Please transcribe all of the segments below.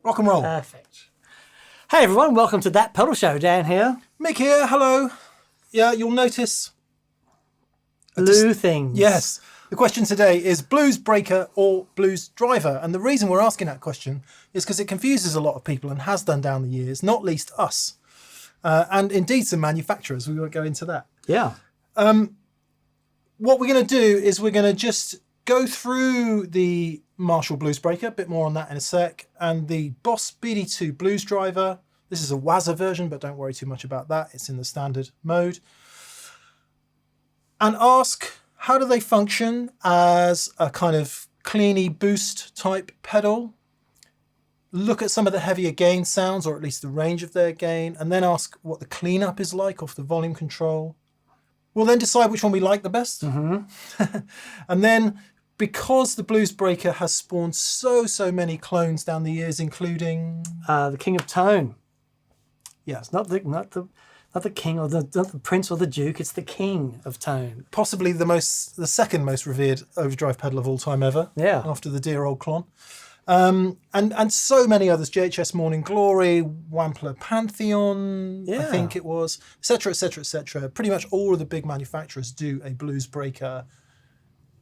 Rock and roll. Perfect. Hey everyone, welcome to That Pedal Show. Dan here. Mick here, hello. Yeah, you'll notice... Blue things. Yes. The question today is Blues Breaker or Blues Driver? And the reason we're asking that question is because it confuses a lot of people and has done down the years, not least us. And indeed some manufacturers. We won't go into that. Yeah. What we're going to do is we're going to just go through the Marshall BluesBreaker, a bit more on that in a sec, and the Boss BD2 Blues Driver. This is a Wazza version, but don't worry too much about that. It's in the standard mode. And ask, how do they function as a kind of cleany boost type pedal? Look at some of the heavier gain sounds, or at least the range of their gain, and then ask what the cleanup is like off the volume control. We'll then decide which one we like the best. Mm-hmm. And then, because the BluesBreaker has spawned so many clones down the years, including the King of Tone. Yeah, It's not the king or not the prince or the duke. It's the King of Tone. possibly the second most revered overdrive pedal of all time ever. Yeah. After the dear old Klon. And so many others, JHS Morning Glory, Wampler Pantheon, I think it was, etc., etc., etc. Pretty much all of the big manufacturers do a BluesBreaker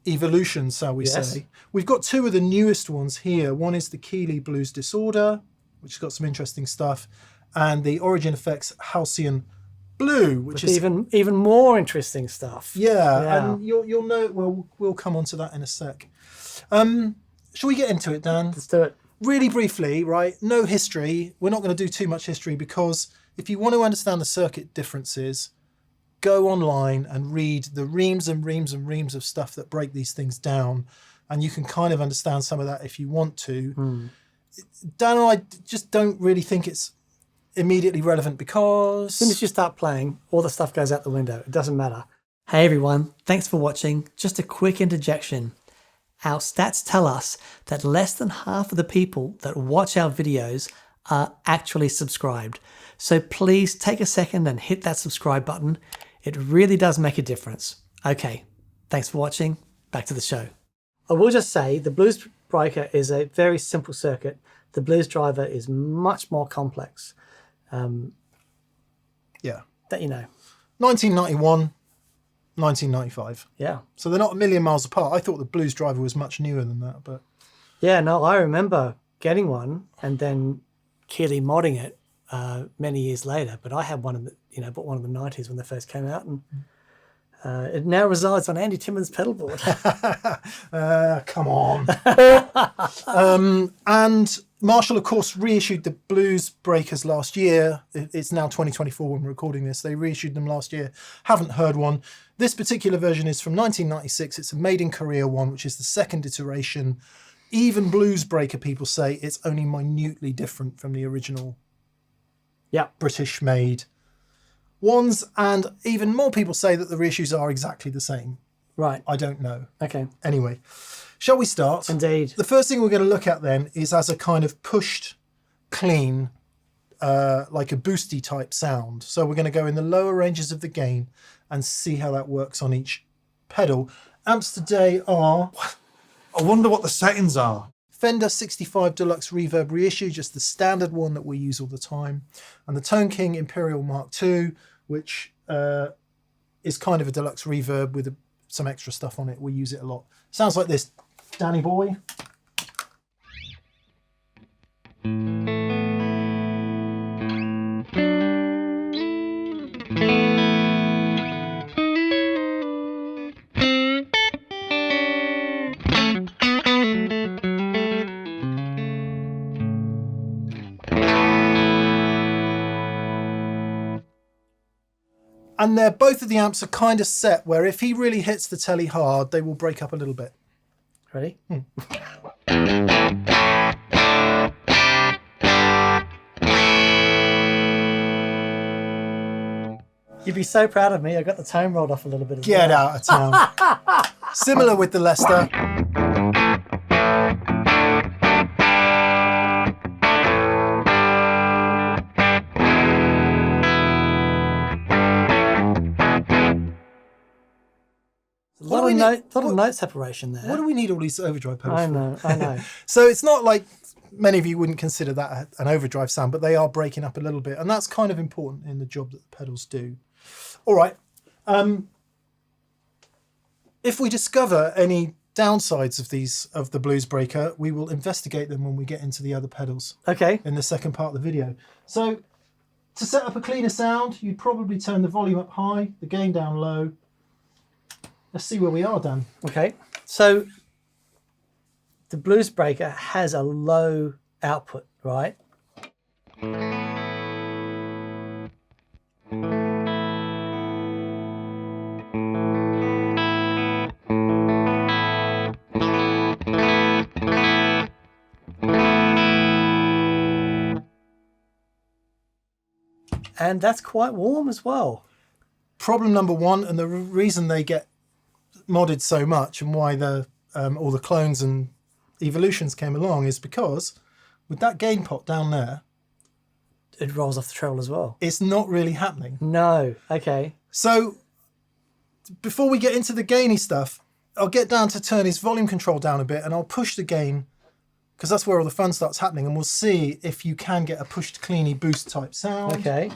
evolution, shall we say. We've got two of the newest ones here. One is the Keeley Blues Disorder, which has got some interesting stuff, and the Origin Effects Halcyon Blue, which is even more interesting stuff. Yeah. And you'll know, we'll come on to that in a sec. Shall we get into it, Dan? Let's do it. Really briefly, right? No history. We're not going to do too much history because if you want to understand the circuit differences, go online and read the reams and reams and reams of stuff that break these things down, and you can kind of understand some of that if you want to. Dan and I just don't really think it's immediately relevant because... As soon as you start playing, all the stuff goes out the window. It doesn't matter. Hey everyone, thanks for watching. Just a quick interjection. Our stats tell us that less than half of the people that watch our videos are actually subscribed. So please take a second and hit that subscribe button. It really does make a difference. Okay, thanks for watching. Back to the show. I will just say the BluesBreaker is a very simple circuit. The Blues Driver is much more complex. Yeah. That you know. 1991, 1995. Yeah. So they're not a million miles apart. I thought the Blues Driver was much newer than that, but... Yeah, no, I remember getting one and then Keeley modding it many years later. But I had one of the, bought one of the 90s when they first came out, and it now resides on Andy Timmons' pedalboard. Come on. And Marshall, of course, reissued the BluesBreakers last year. It's now 2024 when we're recording this. They reissued them last year. Haven't heard one. This particular version is from 1996. It's a made in Korea one, which is the second iteration. Even BluesBreaker people say it's only minutely different from the original British made ones. And even more people say that the reissues are exactly the same. Right. I don't know. Okay. Anyway, shall we start? Indeed. The first thing we're going to look at then is as a kind of pushed, clean, like a boosty type sound. So we're going to go in the lower ranges of the gain and see how that works on each pedal. Amps today are... I wonder what the settings are. Fender 65 Deluxe Reverb reissue, just the standard one that we use all the time. And the Tone King Imperial Mark II, which is kind of a deluxe reverb with some extra stuff on it. We use it a lot. Sounds like this, Danny boy. And both of the amps are kind of set where if he really hits the telly hard, they will break up a little bit. Ready? You'd be so proud of me. I got the tone rolled off a little bit as Get well. out of town. Similar with the Lester. A lot of note separation there. What do we need all these overdrive pedals I know. So it's not like many of you wouldn't consider that an overdrive sound, but they are breaking up a little bit, and that's kind of important in the job that the pedals do. All right. If we discover any downsides of the BluesBreaker, we will investigate them when we get into the other pedals. Okay. In the second part of the video. So to set up a cleaner sound, you'd probably turn the volume up high, the gain down low. Let's see where we are, Dan. Okay. So the BluesBreaker has a low output, right? And that's quite warm as well. Problem number one, and the reason they get modded so much and why all the clones and evolutions came along is because with that gain pot down there, It rolls off the treble as well. it's not really happening. No. Okay. So before we get into the gainy stuff, I'll get Dan to turn his volume control down a bit and I'll push the gain because that's where all the fun starts happening, and we'll see if you can get a pushed cleany boost type sound. Okay.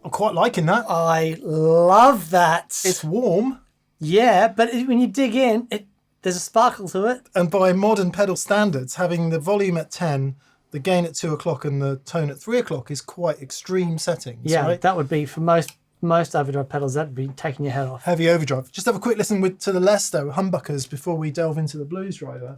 I'm quite liking that. I love that. It's warm, Yeah, but when you dig in, there's a sparkle to it. and by modern pedal standards, having the volume at 10, the gain at 2 o'clock and the tone at 3 o'clock is quite extreme settings. Yeah, right? that would be for most overdrive pedals. That'd be taking your head off. Heavy overdrive. Just have a quick listen to the Lesto humbuckers before we delve into the blues driver.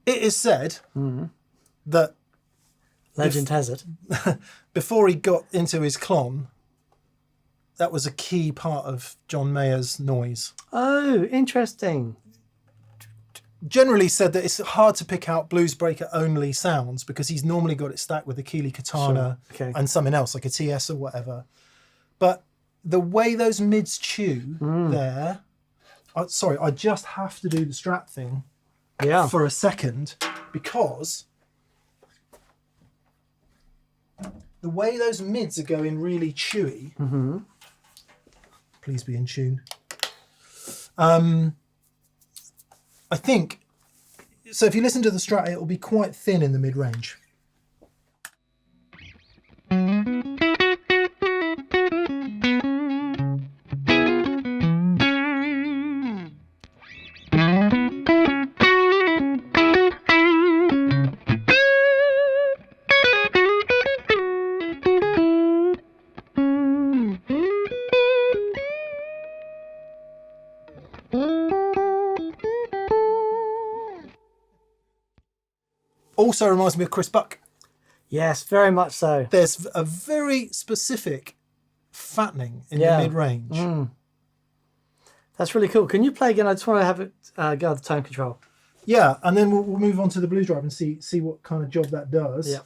It is said that Legend has it. before he got into his clon, that was a key part of John Mayer's noise. Oh, interesting. Generally said that it's hard to pick out BluesBreaker only sounds because he's normally got it stacked with a Keeley Katana Sure. Okay. and something else like a TS or whatever. But the way those mids chew there, sorry, I just have to do the Strat thing Yeah. for a second because the way those mids are going really chewy. Please be in tune. I think so. If you listen to the Strat, it will be quite thin in the mid range. Also reminds me of Chris Buck. Yes, very much so. There's a very specific fattening in Yeah. the mid range. That's really cool. Can you play again? I just want to have it go with the tone control. Yeah, and then we'll move on to the blues drive and see what kind of job that does. Yeah.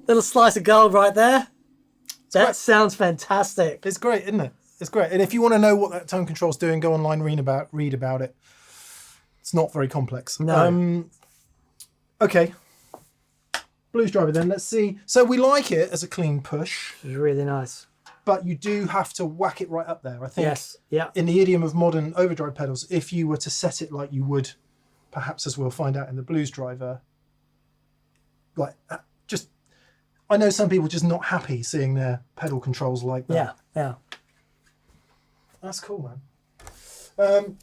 Little slice of gold right there. That sounds fantastic. It's great, isn't it? It's great. And if you want to know what that tone control's doing, go online, read about it. It's not very complex. No. Okay. Blues driver then, let's see. So we like it as a clean push, It's really nice. but you do have to whack it right up there. I think Yes. Yeah. in the idiom of modern overdrive pedals, if you were to set it like you would, perhaps as we'll find out in the blues driver, like just, I know some people just not happy seeing their pedal controls like that. Yeah. Yeah. That's cool, man.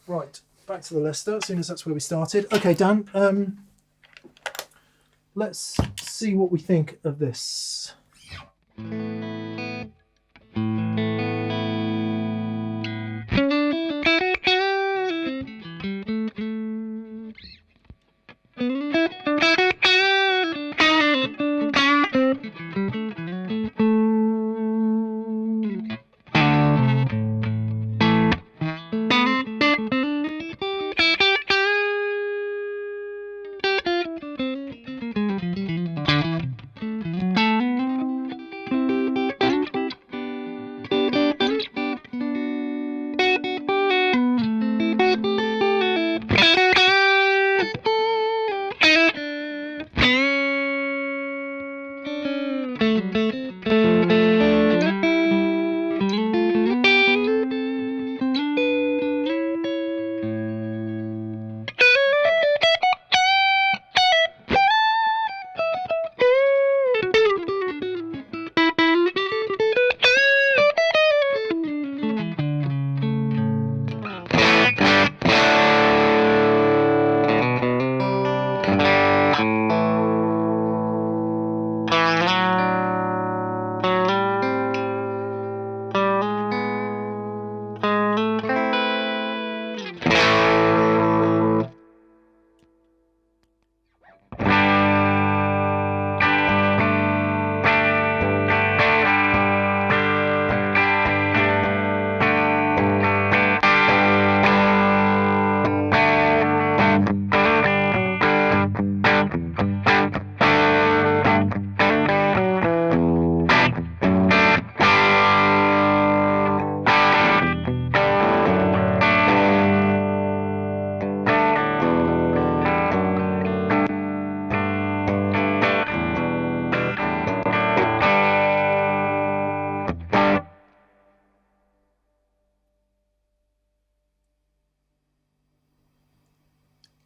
Right, back to the Leicester, as soon as that's where we started. Okay, Dan, let's see what we think of this.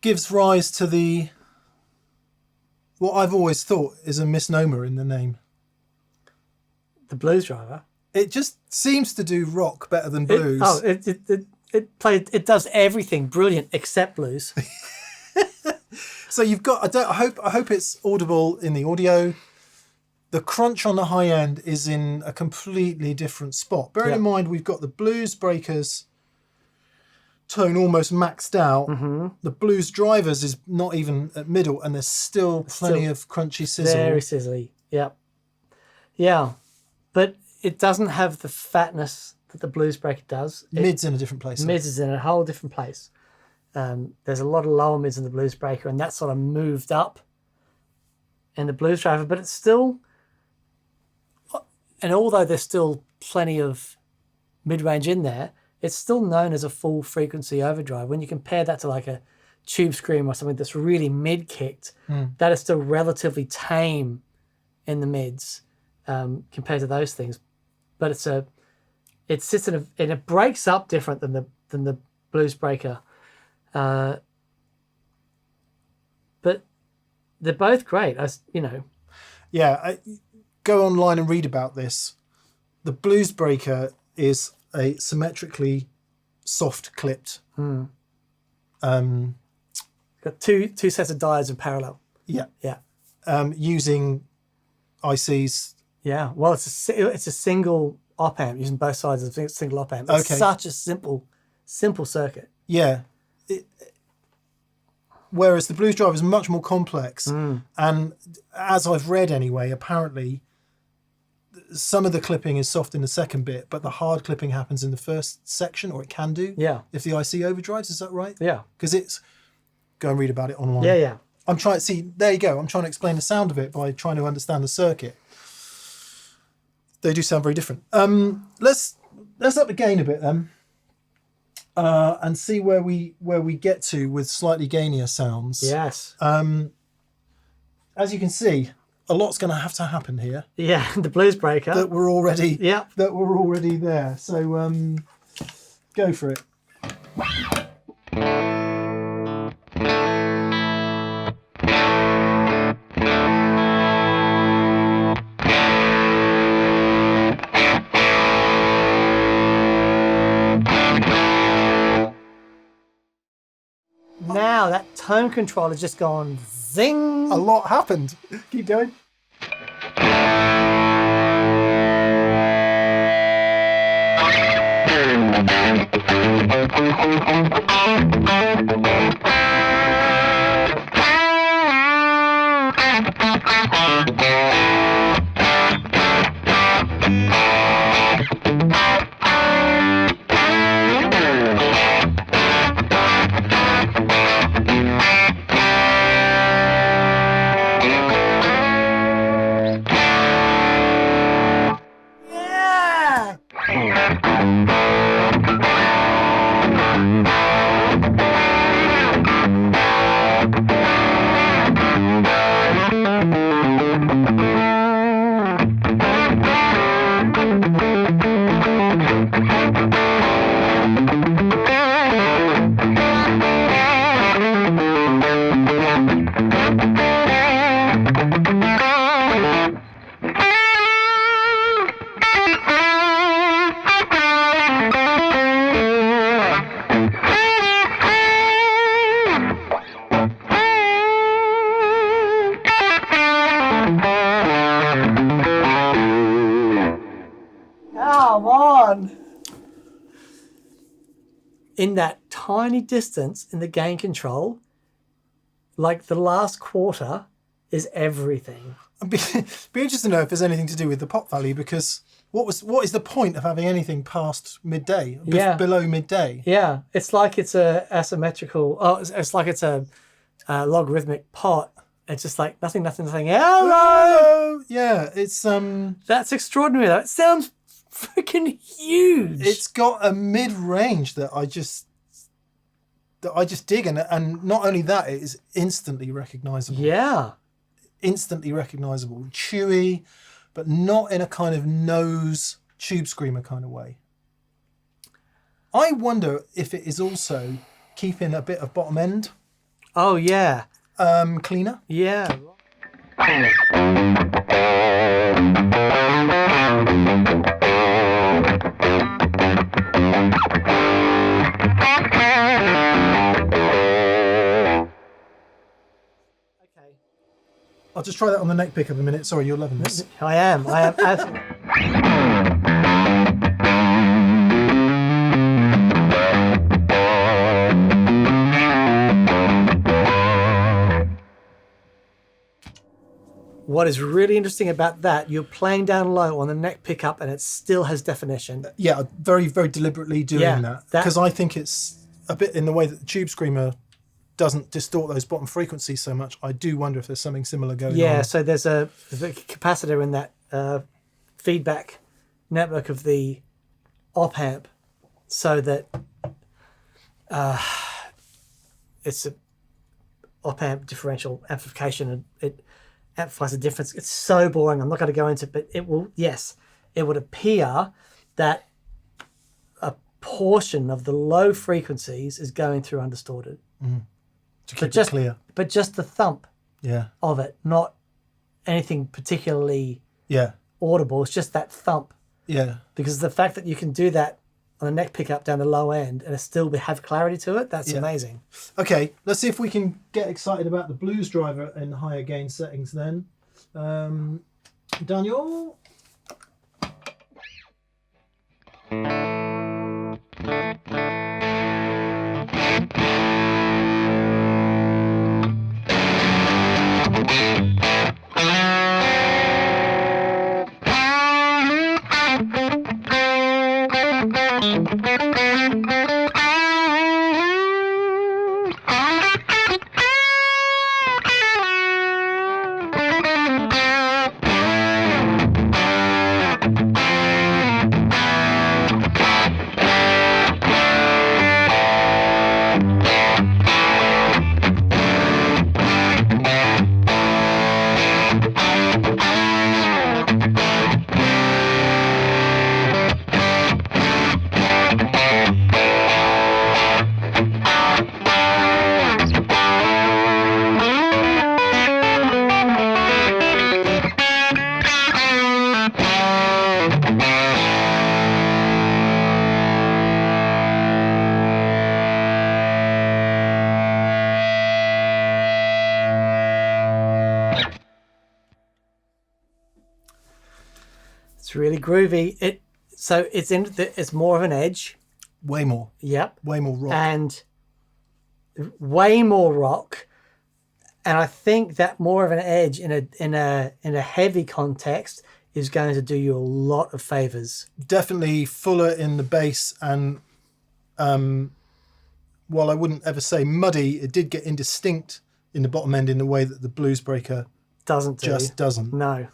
Gives rise to the what I've always thought is a misnomer in the name. The blues driver. It just seems to do rock better than blues. It does everything brilliant except blues. So you've got I hope it's audible in the audio. The crunch on the high end is in a completely different spot. Bearing in mind we've got the BluesBreaker's tone almost maxed out. Mm-hmm. The blues drivers is not even at middle, and there's still plenty of crunchy sizzle. Very sizzly. Yeah, but it doesn't have the fatness that the BluesBreaker does. Mid's in a different place. Mids is in a whole different place. There's a lot of lower mids in the BluesBreaker, and that sort of moved up in the blues driver, but it's still, and although there's still plenty of mid-range in there, it's still known as a full frequency overdrive. When you compare that to like a tube scream or something that's really mid-kicked, that is still relatively tame in the mids compared to those things. But it sits in and it breaks up different than the BluesBreaker. But they're both great, Yeah, go online and read about this. The BluesBreaker is a symmetrically soft clipped. Got two sets of diodes in parallel. Yeah. Yeah. Using ICs. Yeah. Well, it's a single op amp using both sides of a single op amp. It's such a simple circuit. Yeah. Whereas the Blues Drive is much more complex. And as I've read anyway, apparently some of the clipping is soft in the second bit, but the hard clipping happens in the first section, or it can do. Yeah. If the IC overdrives, is that right? Yeah. Because it's... Go and read about it online. Yeah. I'm trying to see... There you go. I'm trying to explain the sound of it by trying to understand the circuit. They do sound very different. Let's up the gain a bit then. And see where we get to with slightly gainier sounds. Yes. As you can see, a lot's going to have to happen here. Yeah, the BluesBreaker. That we're already there. So go for it. Now that tone control has just gone zing. A lot happened. Keep going. Come on. In that tiny distance in the gain control, like the last quarter is everything. I'd be interested to know if there's anything to do with the pop value, because what is the point of having anything past midday, below midday? Yeah, it's like it's a asymmetrical. Oh, it's like it's a logarithmic pot. It's just like nothing. Hello. Yeah, it's That's extraordinary. That sounds freaking huge. It's got a mid-range that I just dig, and not only that, it is instantly recognizable. Yeah. Instantly recognizable. Chewy, but not in a kind of nose tube screamer kind of way. I wonder if it is also keeping a bit of bottom end Oh yeah. cleaner. Yeah. I'll just try that on the neck pickup a minute. Sorry, you're loving this. I am. What is really interesting about that, you're playing down low on the neck pickup and it still has definition. Yeah, very, very deliberately doing that. that- Because I think it's a bit in the way that the tube screamer doesn't distort those bottom frequencies so much. I do wonder if there's something similar going on. Yeah, so there's a capacitor in that feedback network of the op amp, so that it's a op amp differential amplification, and it amplifies the difference. It's so boring. I'm not going to go into it, but it will. Yes, it would appear that a portion of the low frequencies is going through undistorted. To keep it clear. But just the thump Yeah. of it, not anything particularly Yeah. audible. It's just that thump. Yeah. Because the fact that you can do that on the neck pickup down the low end and it still have clarity to it. That's amazing. Okay, let's see if we can get excited about the Blues driver in higher gain settings then. Daniel? It's really groovy. It's more of an edge. Way more. Yep. Way more rock. And way more rock. And I think that more of an edge in a heavy context is going to do you a lot of favors. Definitely fuller in the bass, and while I wouldn't ever say muddy, it did get indistinct in the bottom end in the way that the BluesBreaker doesn't. No.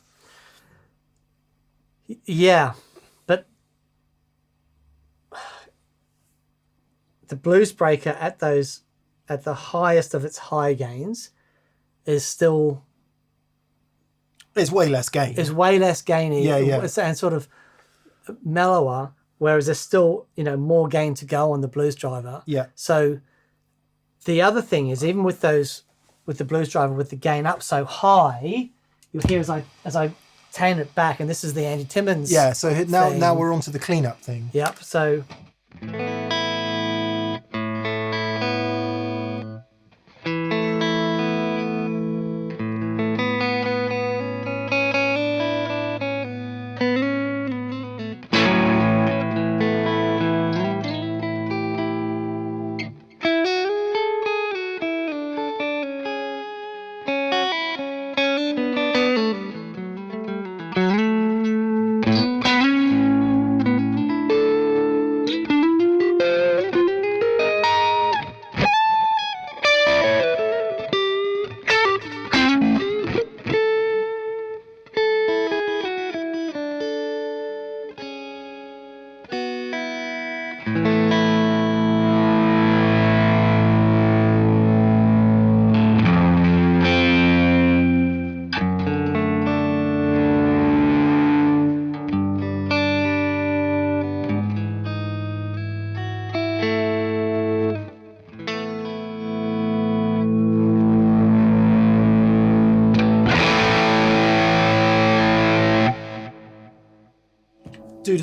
Yeah, but the BluesBreaker at the highest of its high gains is still It's way less gain. is way less gainy. Yeah. And sort of mellower, whereas there's still more gain to go on the Blues driver. Yeah. So the other thing is, even with the Blues driver with the gain up so high, you'll hear as I tan it back, and this is the Andy Timmons. Yeah, so now thing. we're on to the cleanup thing. Yep. So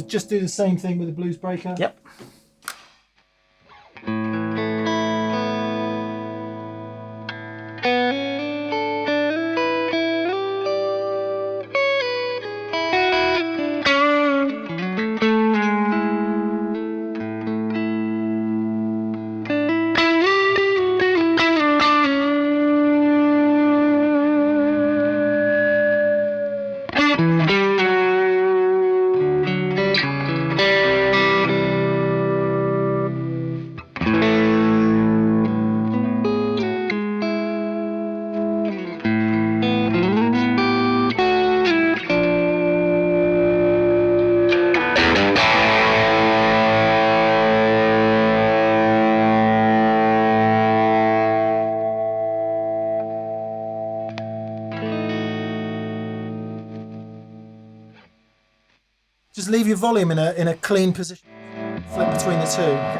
just do the same thing with the BluesBreaker. yep. Just leave your volume in a clean position. Flip between the two.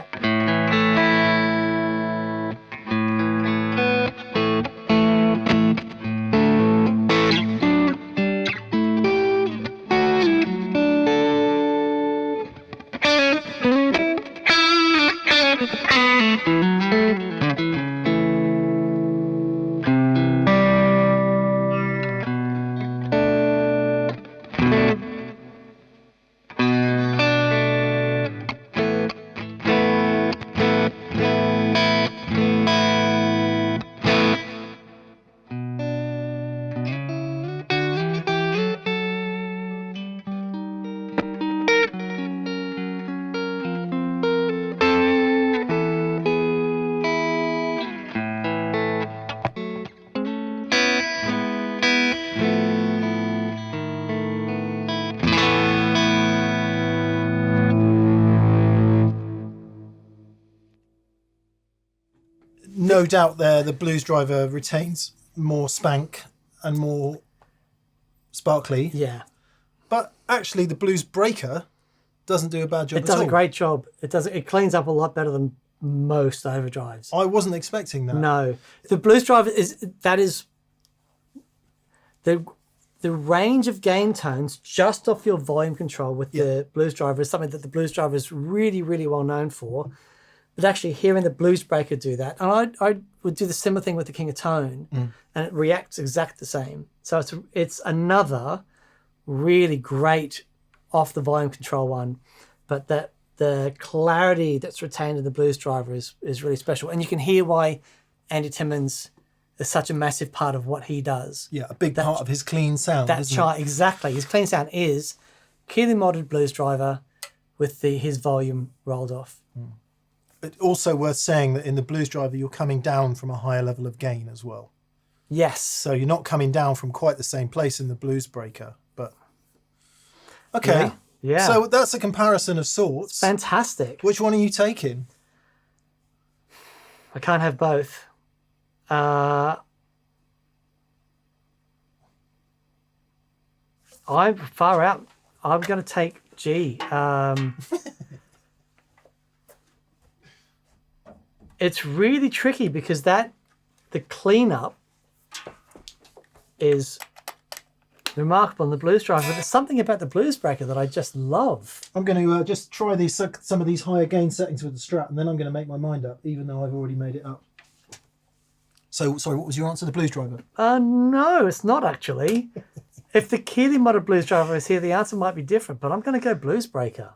no doubt there the Blues Driver retains more spank and more sparkly. Yeah. But actually, the BluesBreaker doesn't do a bad job It does at a all. great job. It cleans up a lot better than most overdrives. I wasn't expecting that. No. The Blues Driver is the range of gain tones just off your volume control with the Blues Driver is something that the Blues Driver is really, really well known for. But actually hearing the BluesBreaker do that, and I would do the similar thing with the King of Tone, and it reacts exactly the same. So it's another really great off the volume control one, but the clarity that's retained in the Blues Driver is really special. And you can hear why Andy Timmons is such a massive part of what he does. Yeah, a big part of his clean sound, isn't it? Exactly. His clean sound is Keeley modded Blues Driver with his volume rolled off. It's also worth saying that in the Blues Driver, you're coming down from a higher level of gain as well. Yes. So you're not coming down from quite the same place in the BluesBreaker, but okay. Yeah. So that's a comparison of sorts. Fantastic. Which one are you taking? I can't have both. I'm far out. I'm going to take G. It's really tricky because the cleanup is remarkable in the Blues Driver, but there's something about the BluesBreaker that I just love. I'm going to just try some of these higher gain settings with the Strat, and then I'm going to make my mind up, even though I've already made it up. So, sorry, what was your answer? The Blues Driver? No, it's not actually. If the Keeley modded Blues Driver is here, the answer might be different, but I'm going to go BluesBreaker.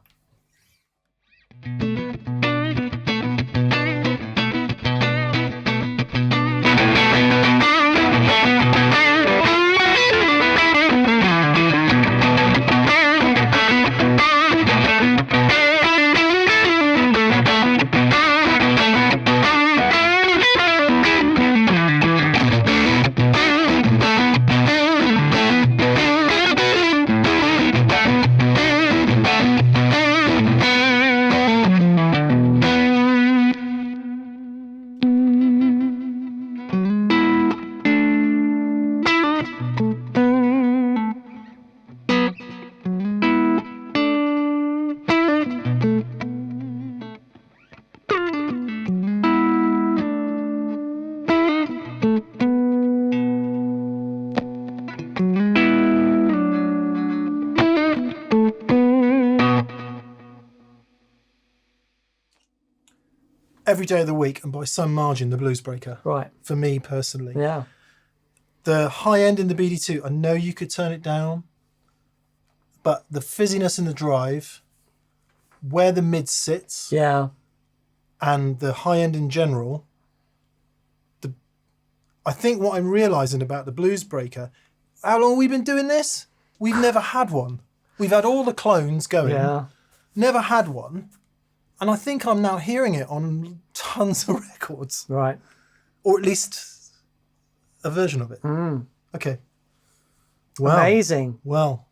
Every day of the week, and by some margin, the BluesBreaker. Right. For me personally. Yeah. The high end in the BD2, I know you could turn it down, but the fizziness in the drive, where the mid sits, Yeah. and the high end in general, I think what I'm realising about the BluesBreaker, how long have we been doing this? We've never had one. We've had all the clones going. Yeah. Never had one. And I think I'm now hearing it on tons of records. Right. Or at least a version of it. Okay. Wow. Amazing. Wow.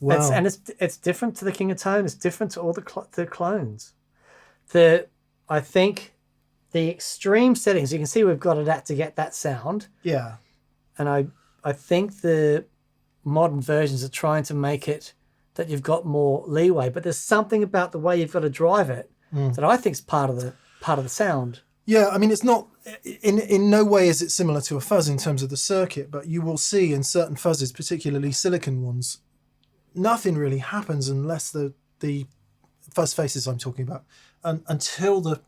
It's different to the King of Tone. It's different to all the clones. I think the extreme settings, you can see we've got Adapt to get that sound. Yeah. And I think the modern versions are trying to make it that you've got more leeway, but there's something about the way you've got to drive it that I think is part of the sound. Yeah, I mean, it's not in no way is it similar to a fuzz in terms of the circuit, but you will see in certain fuzzes, particularly silicon ones, nothing really happens unless the fuzz faces I'm talking about, until the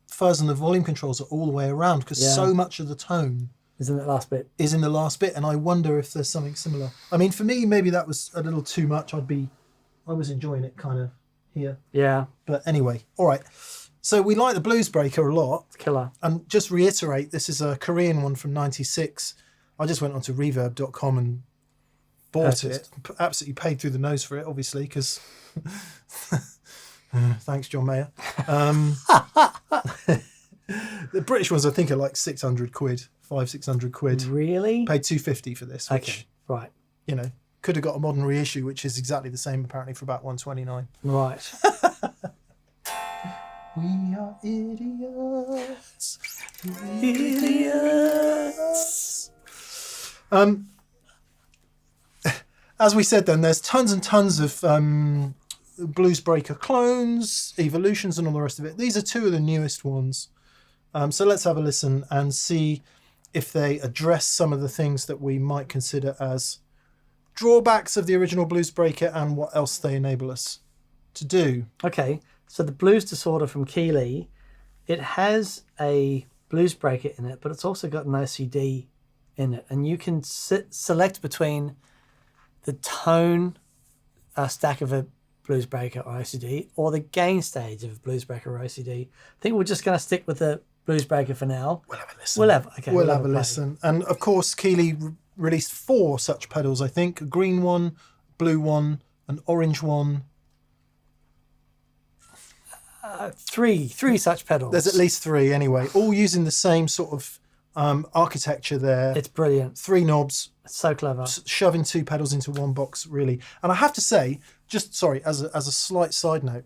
fuzz and the volume controls are all the way around, because so much of the tone Is in that last bit. is in the last bit, and I wonder if there's something similar. I mean, for me, maybe that was a little too much. I was enjoying it kind of here. Yeah. But anyway, all right. So we like the BluesBreaker a lot. It's killer. And just reiterate, this is a Korean one from '96. I just went onto reverb.com and bought it. Absolutely paid through the nose for it, obviously, because thanks, John Mayer. The British ones, I think, are like 600 quid, 600 quid. Really? Paid 250 for this, which, Okay. Right. you know, could have got a modern reissue, which is exactly the same, apparently, for about 129. Right. We are idiots. Idiots. As we said then, there's tons and tons of BluesBreaker clones, evolutions, and all the rest of it. These are two of the newest ones. So let's have a listen and see if they address some of the things that we might consider as drawbacks of the original BluesBreaker and what else they enable us to do. Okay, so the Blues Disorder from Keeley, it has a BluesBreaker in it, but it's also got an OCD in it. And you can select between the tone stack of a BluesBreaker or OCD or the gain stage of a BluesBreaker or OCD. I think we're just going to stick with the BluesBreaker for now. We'll have a listen. We'll have a listen. And of course, Keeley released 4 such pedals, I think. A green one, blue one, an orange one. 3 such pedals. There's at least 3 anyway, all using the same sort of architecture there. It's brilliant. 3 knobs. It's so clever. Shoving 2 pedals into one box, really. And I have to say, just sorry, as a slight side note,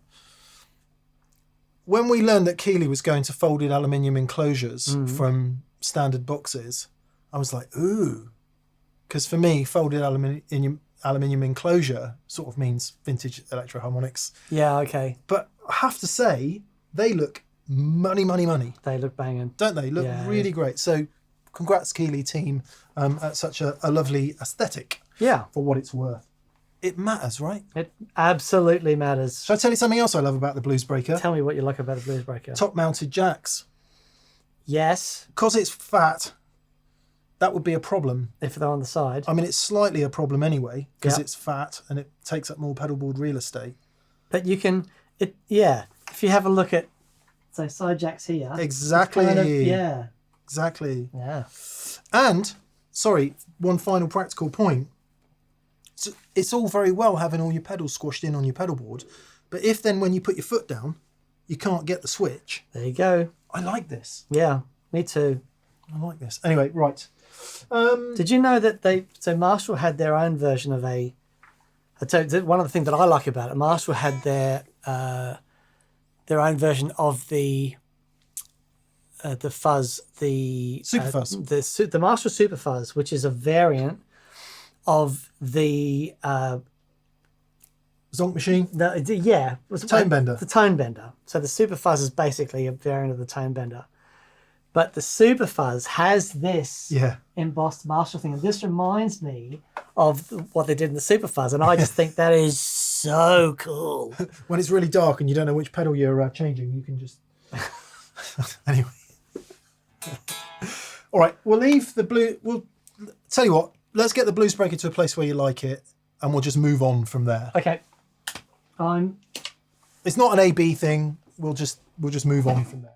when we learned that Keeley was going to folded aluminium enclosures from standard boxes, I was like, ooh. Because for me, folded aluminium enclosure sort of means vintage electro-harmonics. Yeah, okay. But I have to say, they look money. They look banging. Don't they? Look really great. So congrats, Keeley team, at such a lovely aesthetic. Yeah. For what it's worth. It matters, right? It absolutely matters. Shall I tell you something else I love about the BluesBreaker? Tell me what you like about a BluesBreaker. Top-mounted jacks. Yes. Because it's fat, that would be a problem. If they're on the side. I mean, it's slightly a problem anyway, because Yep. it's fat and it takes up more pedalboard real estate. But you can, if you have a look at, say, side jacks here. Exactly. Yeah. Exactly. Yeah. And, sorry, one final practical point. So it's all very well having all your pedals squashed in on your pedalboard, but if then when you put your foot down, you can't get the switch. There you go. I like this. Yeah, me too. I like this. Anyway, right. Did you know that Marshall had their own version of one of the things that I like about it, Marshall had their own version of the fuzz, the Super fuzz. The Marshall Super Fuzz, which is a variant of the Zonk machine? Tone Bender. The Tone Bender. So the Super Fuzz is basically a variant of the Tone Bender. But the Super Fuzz has this embossed Marshall thing. And this reminds me of what they did in the Super Fuzz. And I just think that is so cool. When it's really dark and you don't know which pedal you're changing, you can just... Anyway. All right, we'll leave the blue... We'll tell you what, let's get the BluesBreaker to a place where you like it, and we'll just move on from there. Okay. It's not an A-B thing. We'll just move on from there.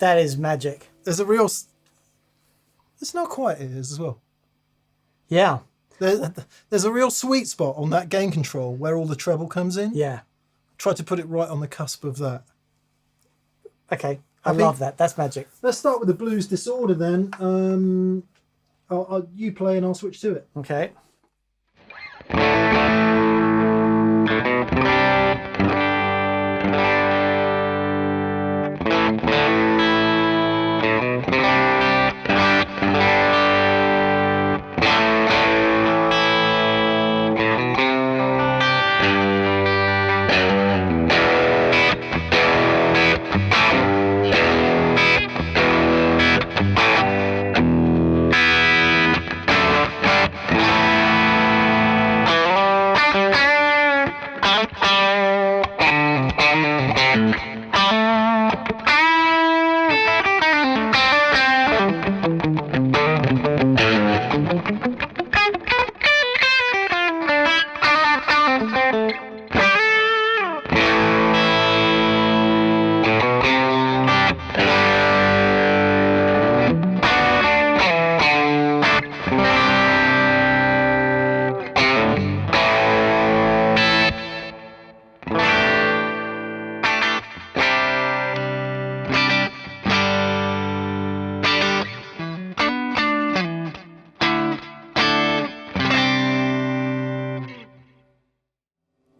That is magic. There's a real... It's not quite it is as well. Yeah. There's a real sweet spot on that gain control where all the treble comes in. Yeah. Try to put it right on the cusp of that. Okay. I love that. That's magic. Let's start with the Blues Disorder then. You play and I'll switch to it. Okay.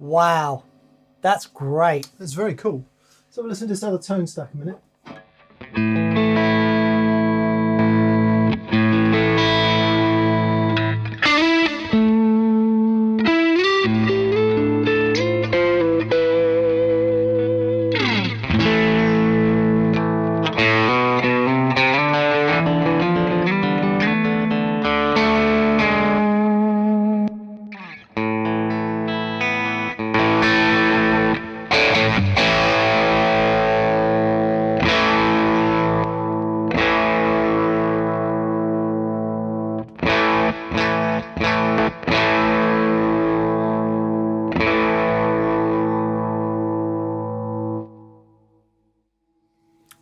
Wow. That's great. It's very cool. So we'll listen to this other tone stack a minute.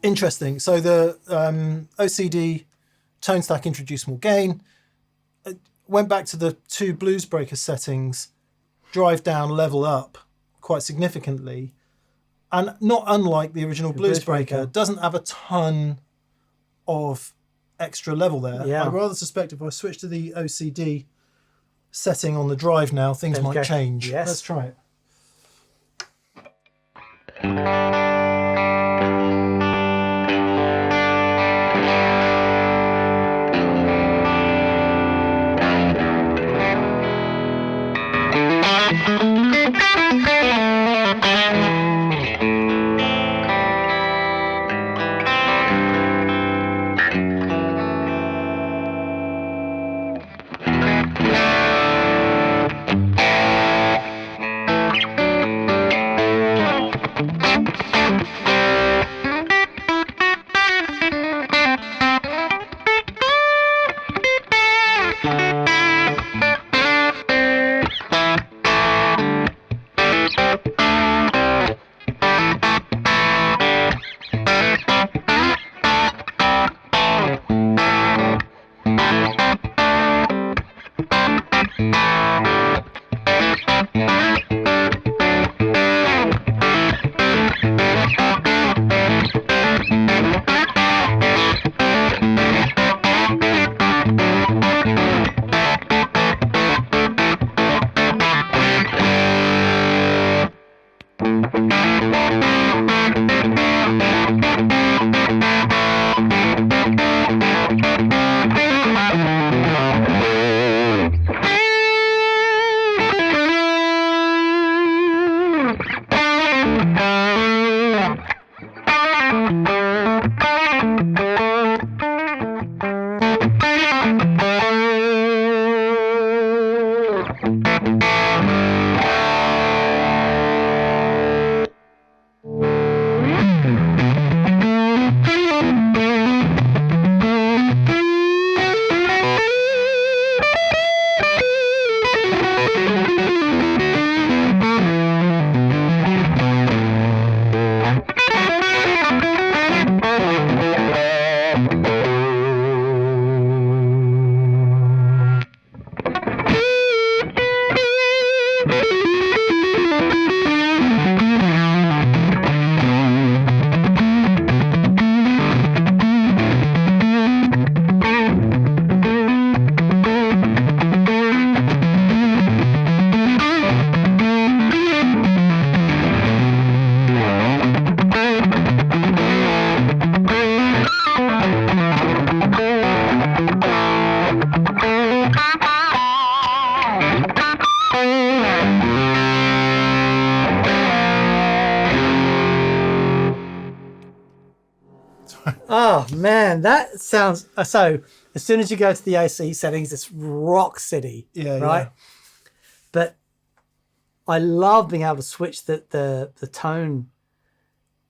Interesting. So the OCD tone stack introduced more gain, went back to the two BluesBreaker settings, drive down, level up quite significantly, and not unlike the original BluesBreaker, doesn't have a ton of extra level there. Yeah. I rather suspect if I switch to the OCD setting on the drive now, things might change. Yes. Let's try it. Oh man, that sounds so. As soon as you go to the AC settings, it's rock city, right? Yeah. But I love being able to switch the tone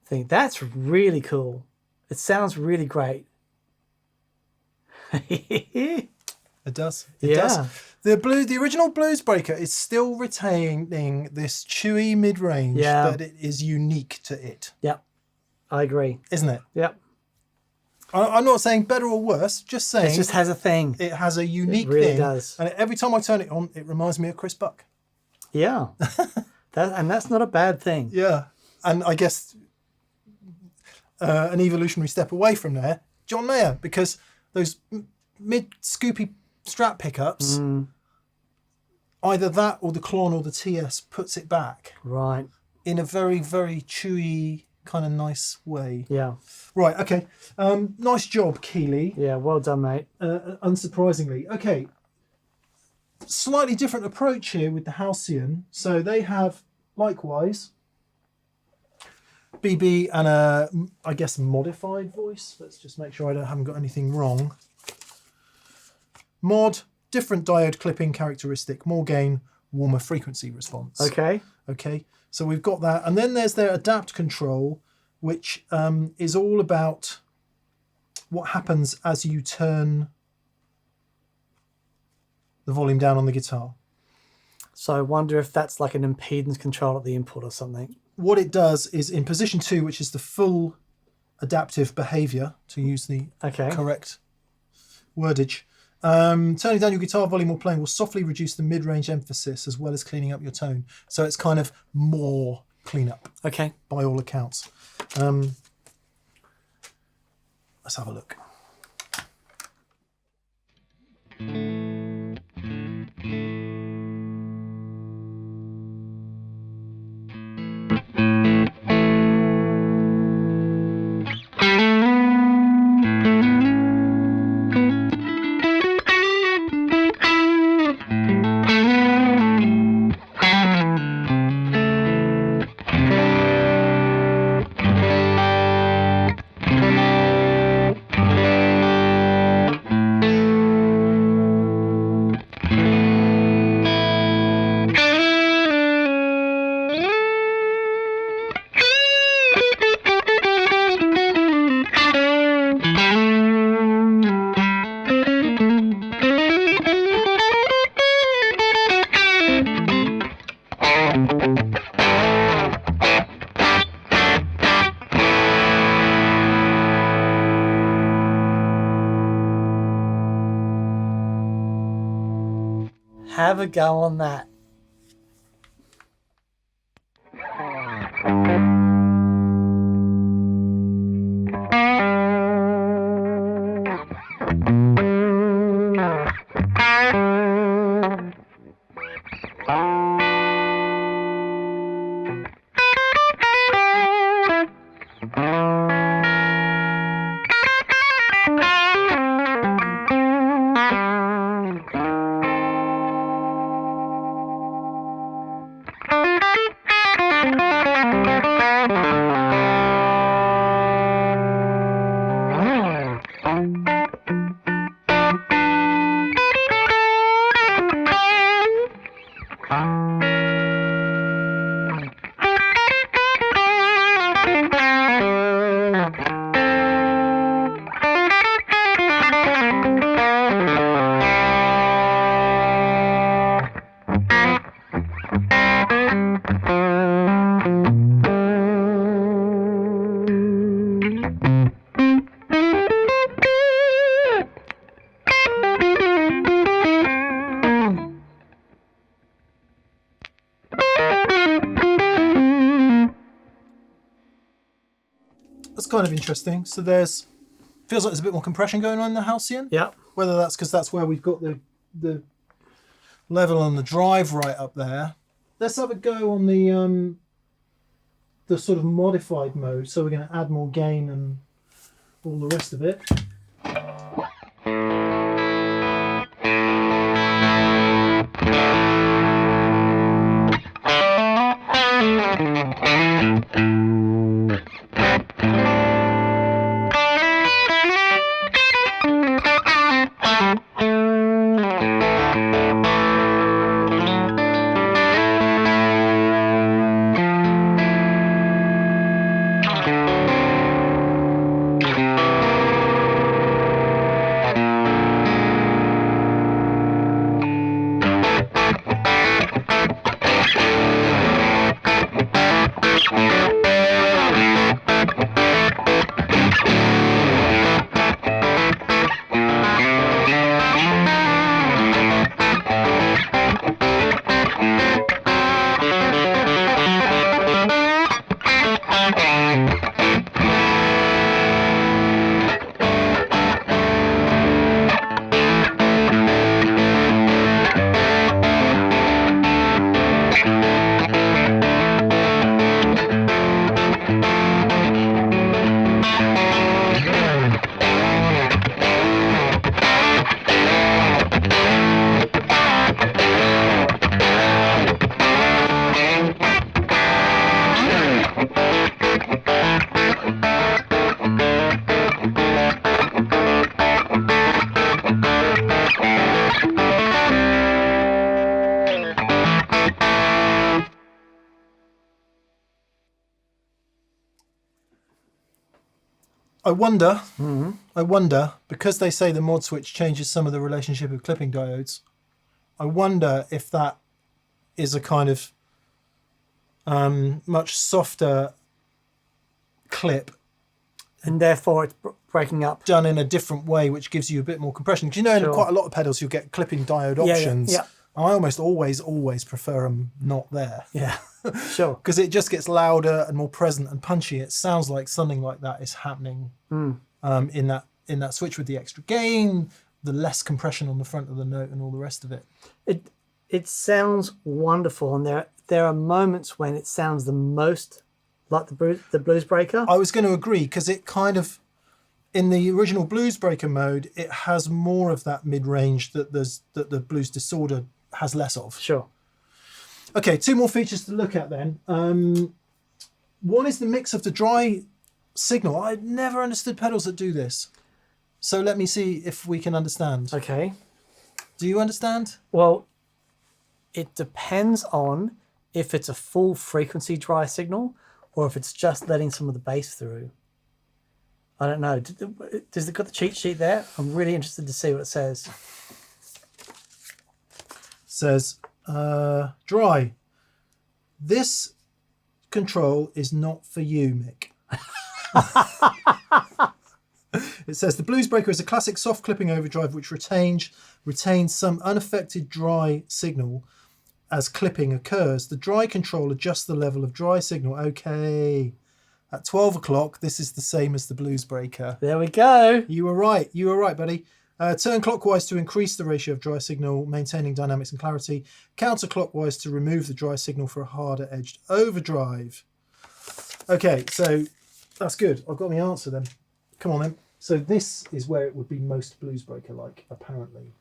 thing. That's really cool. It sounds really great. It does. It does. The original BluesBreaker is still retaining this chewy mid-range that it is unique to it. Yep. I agree. Isn't it? Yep. I'm not saying better or worse, just saying it just has a thing. It has a unique it really thing. Does. And every time I turn it on, it reminds me of Chris Buck. Yeah. That's not a bad thing. Yeah. And I guess an evolutionary step away from there, John Mayer, because those mid-scoopy Strat pickups either that or the Klon or the TS puts it back Right. in a very, very chewy, kind of nice way. Yeah. Right, okay. Nice job, Keeley. Yeah, well done, mate. Unsurprisingly. Okay. Slightly different approach here with the Halcyon. So they have, likewise, BB and a, I guess, modified voice. Let's just make sure I haven't got anything wrong. Mod, different diode clipping characteristic, more gain, warmer frequency response. Okay. Okay, so we've got that. And then there's their adapt control, which is all about what happens as you turn the volume down on the guitar. So I wonder if that's like an impedance control at the input or something. What it does is in position 2, which is the full adaptive behavior, to use the correct wordage, turning down your guitar volume or playing will softly reduce the mid-range emphasis as well as cleaning up your tone. So it's kind of more cleanup, Okay. by all accounts. Let's have a look. Have a go on that. That's kind of interesting. So there's, feels like there's a bit more compression going on in the Halcyon. Yeah. Whether that's because that's where we've got the level on the drive right up there. Let's have a go on the sort of modified mode. So we're going to add more gain and all the rest of it. I wonder, because they say the mod switch changes some of the relationship of clipping diodes, I wonder if that is a kind of much softer clip And therefore it's breaking up. done in a different way, which gives you a bit more compression. Because you know, in quite a lot of pedals, you'll get clipping diode options. Yeah. I almost always prefer them not there. Yeah, sure. Because it just gets louder and more present and punchy. It sounds like something like that is happening in that switch with the extra gain, the less compression on the front of the note, and all the rest of it. It sounds wonderful, and there are moments when it sounds the most like the BluesBreaker. I was going to agree, because it kind of, in the original BluesBreaker mode, it has more of that mid-range that the Blues Disorder has less of. Sure. Okay, two more features to look at then. One is the mix of the dry signal. I never understood pedals that do this. So let me see if we can understand. Okay. Do you understand? Well, it depends on if it's a full frequency dry signal or if it's just letting some of the bass through. I don't know. Does it got the cheat sheet there? I'm really interested to see what it says. Says dry. This control is not for you, Mick. It says the BluesBreaker is a classic soft clipping overdrive which retains some unaffected dry signal as clipping occurs. The dry control adjusts the level of dry signal. Okay. At 12 o'clock, this is the same as the BluesBreaker. There we go. You were right. You were right, buddy. Turn clockwise to increase the ratio of dry signal, maintaining dynamics and clarity. Counterclockwise to remove the dry signal for a harder edged overdrive. Okay, so that's good. I've got the answer then. Come on then. So this is where it would be most BluesBreaker-like, apparently.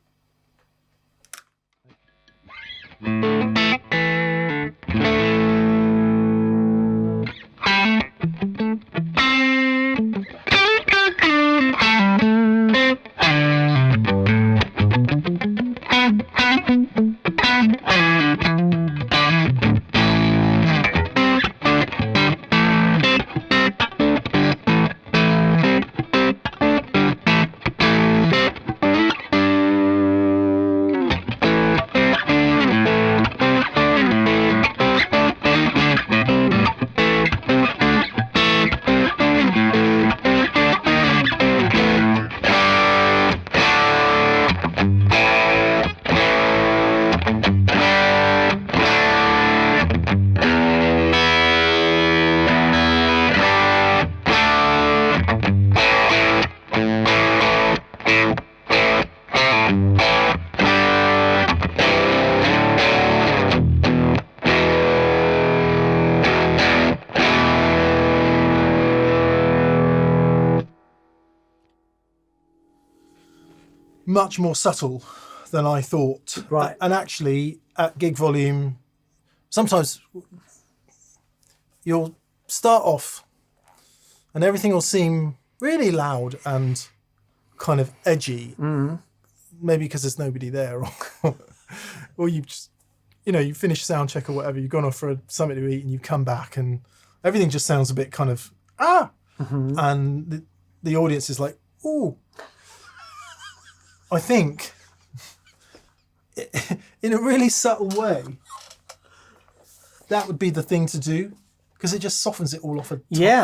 Much more subtle than I thought. Right. And actually, at gig volume, sometimes you'll start off and everything will seem really loud and kind of edgy. Maybe because there's nobody there, or you just, you finish sound check or whatever, you've gone off for something to eat and you come back and everything just sounds a bit kind of, and the audience is like, ooh. I think, in a really subtle way, that would be the thing to do, because it just softens it all off a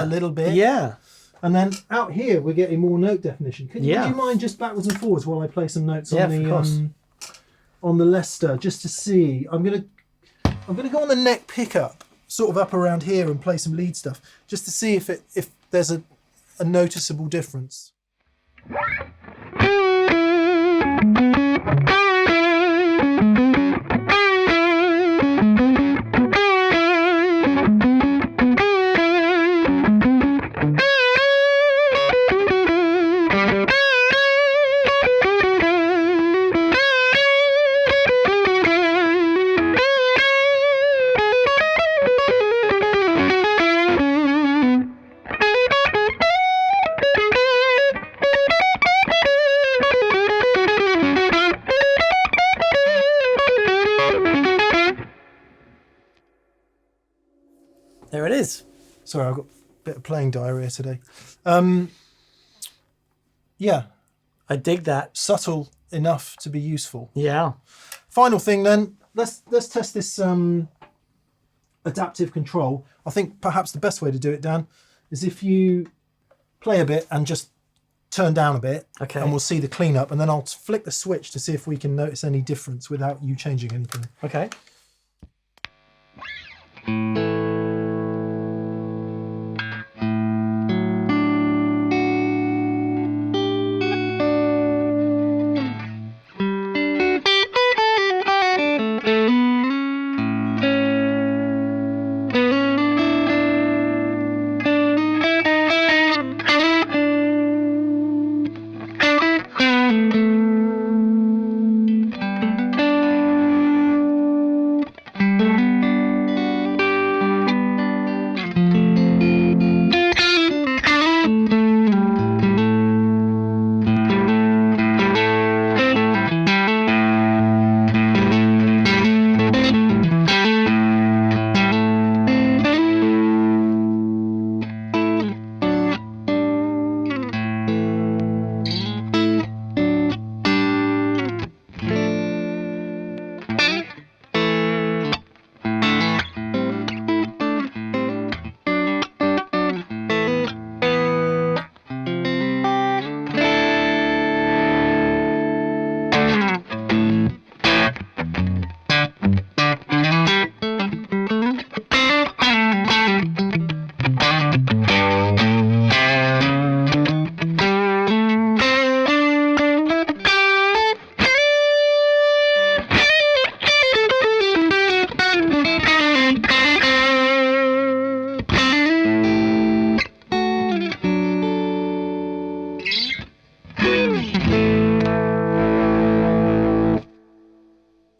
little bit. Yeah. And then out here, we're getting more note definition. Would you mind just backwards and forwards while I play some notes on the Lester, just to see? I'm gonna go on the neck pickup, sort of up around here, and play some lead stuff, just to see if there's a noticeable difference. There it is. Sorry, I've got a bit of playing diarrhea today. Yeah, I dig that. subtle enough to be useful. Yeah. Final thing then, let's test this adaptive control. I think perhaps the best way to do it, Dan, is if you play a bit and just turn down a bit, Okay. and we'll see the cleanup, and then I'll flick the switch to see if we can notice any difference without you changing anything. Okay.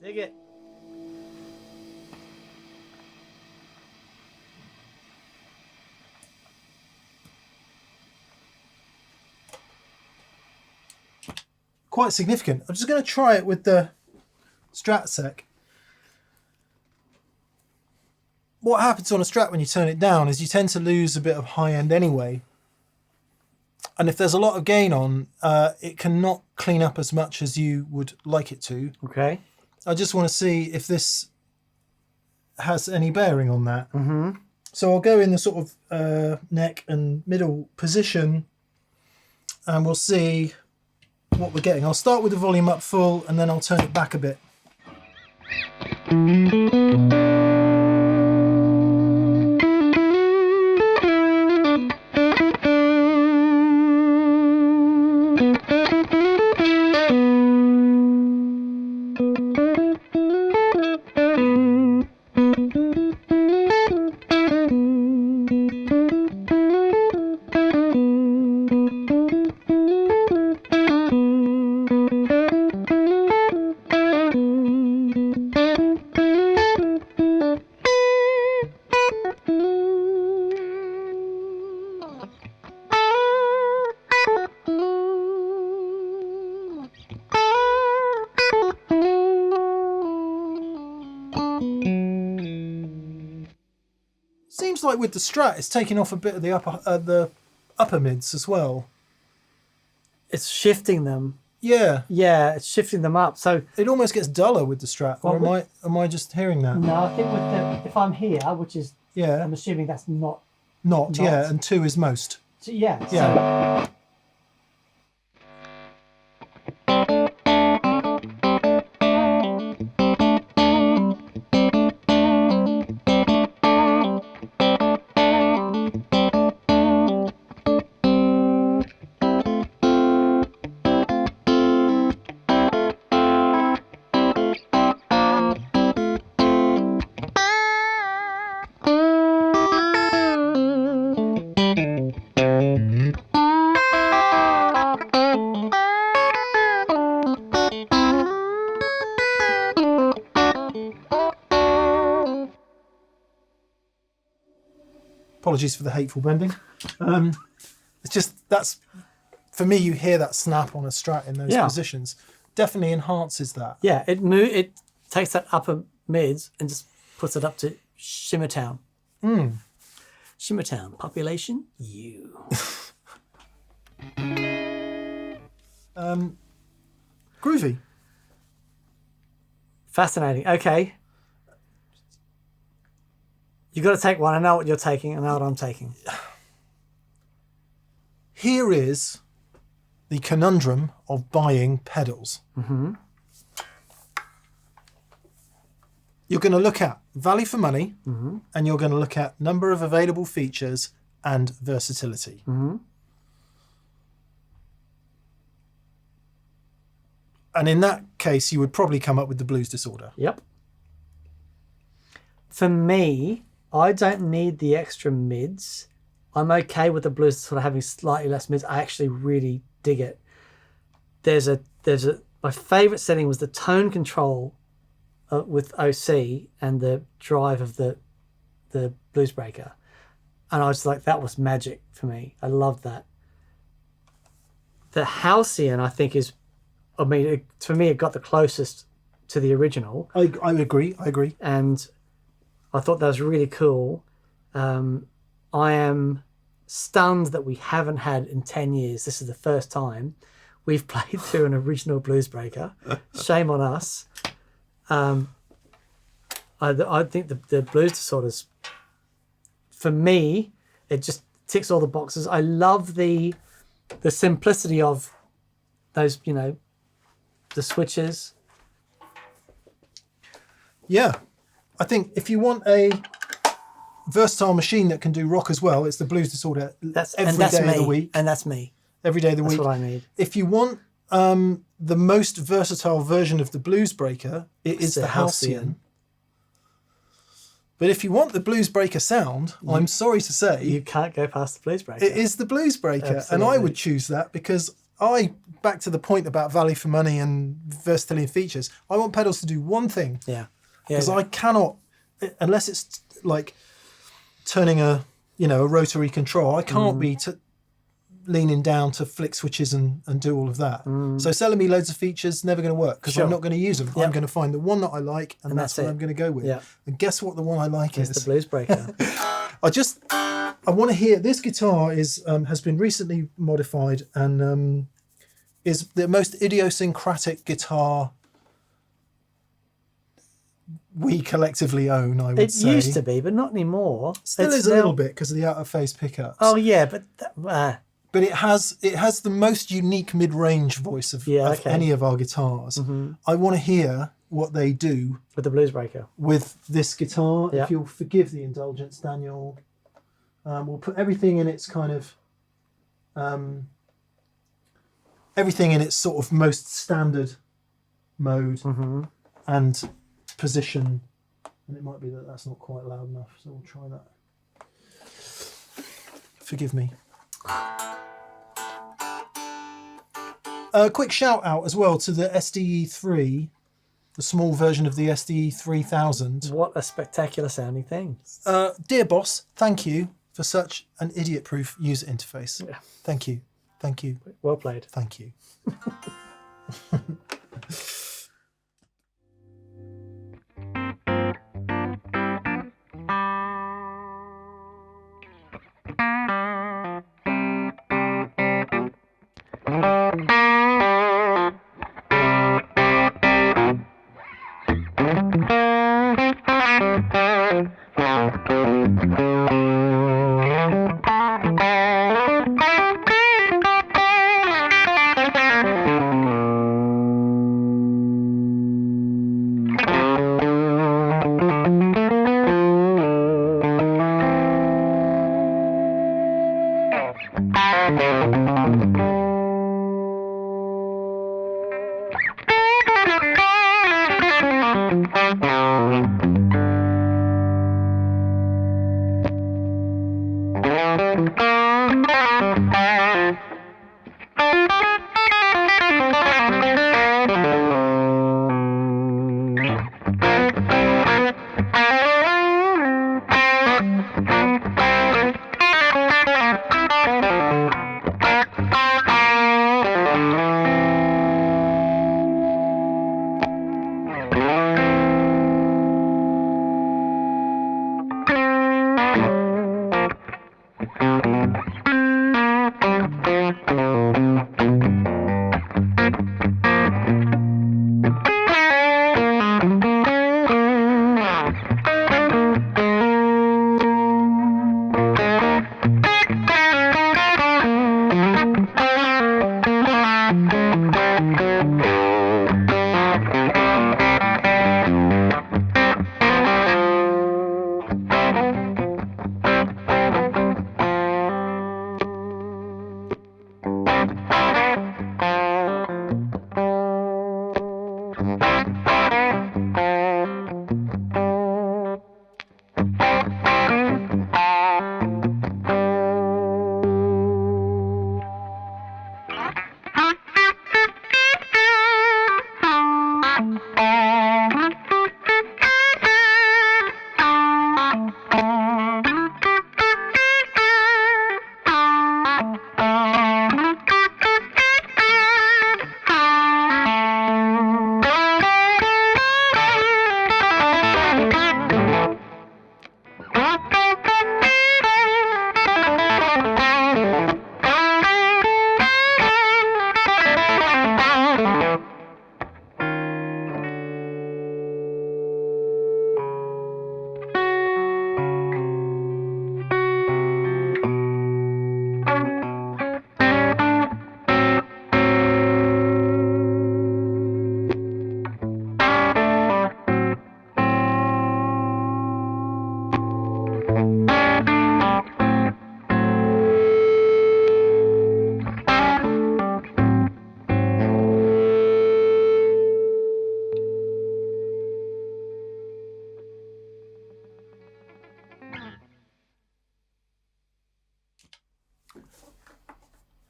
Dig it. Quite significant. I'm just going to try it with the Strat sec. What happens on a Strat when you turn it down is you tend to lose a bit of high end anyway. And if there's a lot of gain on, it cannot clean up as much as you would like it to. Okay. I just want to see if this has any bearing on that. Mm-hmm. So I'll go in the sort of neck and middle position, and we'll see what we're getting. I'll start with the volume up full, and then I'll turn it back a bit. Seems like with the Strat, it's taking off a bit of the upper mids as well. It's shifting them. Yeah, Yeah, it's shifting them up. So it almost gets duller with the Strat. Or Well, am I just hearing that? no, I think with the, if I'm here, which is, Yeah, I'm assuming that's not. not. Yeah, and 2 is most. So yeah. Yeah. So, Apologies for the hateful bending. It's just, that's, for me, you hear that snap on a Strat in those Yeah. positions. Definitely enhances that. yeah, it takes that upper mids and just puts it up to Shimmer Town. Shimmertown, population, you. Groovy. Fascinating. Okay. You got to take one. I know what you're taking. I know what I'm taking. Here is the conundrum of buying pedals. Mm-hmm. You're going to look at value for money, Mm-hmm. and you're going to look at number of available features and versatility. Mm-hmm. And in that case, you would probably come up with the Blues Disorder. Yep. For me, I don't need the extra mids. I'm okay with the Blues sort of having slightly less mids. I actually really dig it. My favorite setting was the tone control with OC and the drive of the BluesBreaker. And I was like, that was magic for me. I loved that. The Halcyon, I think, for me, it got the closest to the original. I agree. And I thought that was really cool. I am stunned that we haven't had in 10 years. This is the first time we've played through an original BluesBreaker. Shame on us. I think the Blues Disorders, for me, it just ticks all the boxes. I love the simplicity of those, the switches. Yeah. I think if you want a versatile machine that can do rock as well, it's the Blues Disorder every day of the week. And that's me. Every day of the week. That's what I need. If you want the most versatile version of the BluesBreaker, it is the Halcyon. But if you want the BluesBreaker sound, I'm sorry to say, You can't go past the BluesBreaker. it is the BluesBreaker. And I would choose that because back to the point about value for money and versatility and features, I want pedals to do one thing. Yeah. Because I cannot, unless it's like turning a rotary control, I can't be leaning down to flick switches and do all of that. So selling me loads of features, never going to work because I'm not going to use them. I'm going to find the one that I like and that's what I'm going to go with. Yeah. And guess what the one I like is? It's the BluesBreaker. I want to hear, this guitar has been recently modified and is the most idiosyncratic guitar we collectively own, I would say. It used to be, but not anymore. Still is a little bit because of the out of phase pickups. Oh yeah, but But it has the most unique mid-range voice of any of our guitars. Mm-hmm. I want to hear what they do with the BluesBreaker. with this guitar. Yeah. If you'll forgive the indulgence, Daniel, we'll put everything in its kind of everything in its sort of most standard mode and position. And it might be that that's not quite loud enough, so we'll try that. Forgive me. A quick shout out as well to the SDE3, the small version of the SDE 3000. What a spectacular sounding thing. Dear boss, thank you for such an idiot-proof user interface. Yeah. Thank you. Thank you. Well played. Thank you.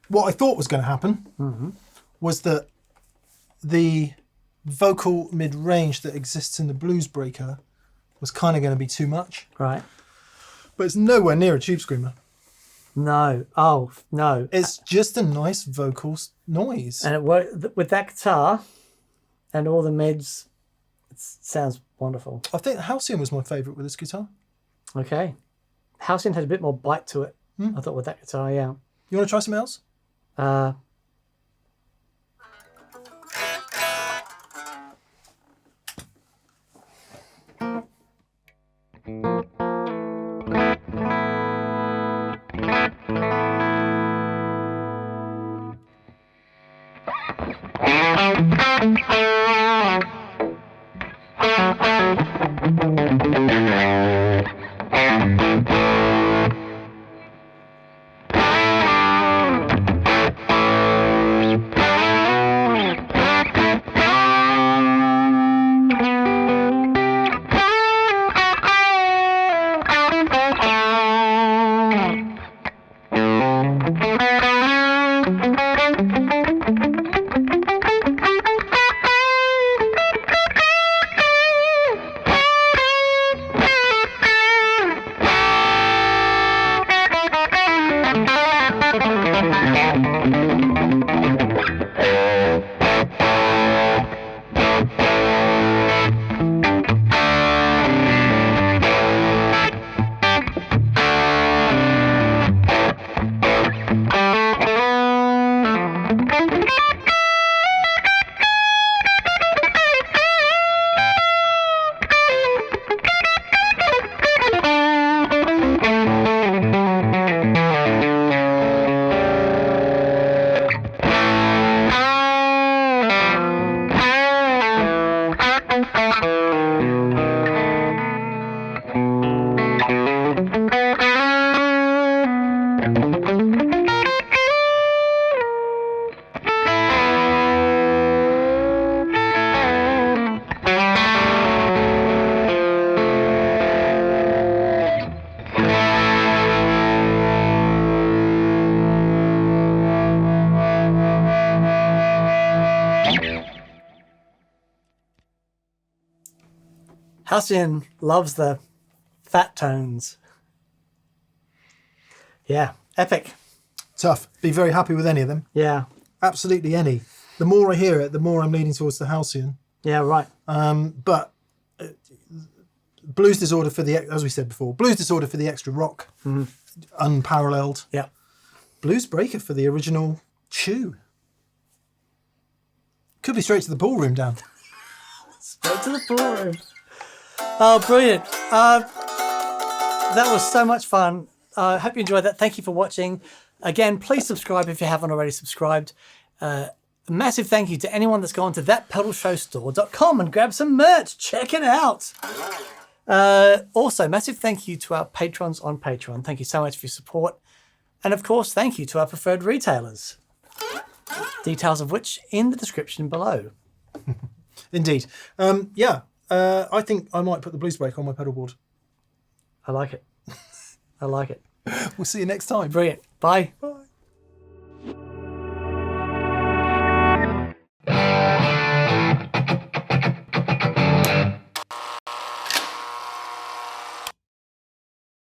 what I thought was going to happen was that the vocal mid-range that exists in the BluesBreaker was kind of going to be too much. Right. But it's nowhere near a tube screamer. No. Oh, no. It's just a nice vocal noise. And it worked with that guitar and all the mids. It sounds wonderful. I think Halcyon was my favourite with this guitar. Okay. Halcyon had a bit more bite to it. I thought with that guitar, yeah. You want to try something else? Halcyon loves the fat tones. Yeah, epic. Tough. Be very happy with any of them. Yeah, Absolutely any. The more I hear it, the more I'm leaning towards the Halcyon. yeah, right. But Blues Disorder for the, as we said before, Blues Disorder for the extra rock, unparalleled. Yeah. BluesBreaker for the original chew. Could be straight to the ballroom, Dan. Straight to the ballroom. Oh, brilliant. That was so much fun. I hope you enjoyed that. Thank you for watching. Again, please subscribe if you haven't already subscribed. A massive thank you to anyone that's gone to thatpedalshowstore.com and grabbed some merch. Check it out. Also, massive thank you to our patrons on Patreon. Thank you so much for your support. And of course, thank you to our preferred retailers. Details of which in the description below. Indeed. I think I might put the BluesBreaker on my pedalboard. I like it. I like it. We'll see you next time. Brilliant. Bye. Bye.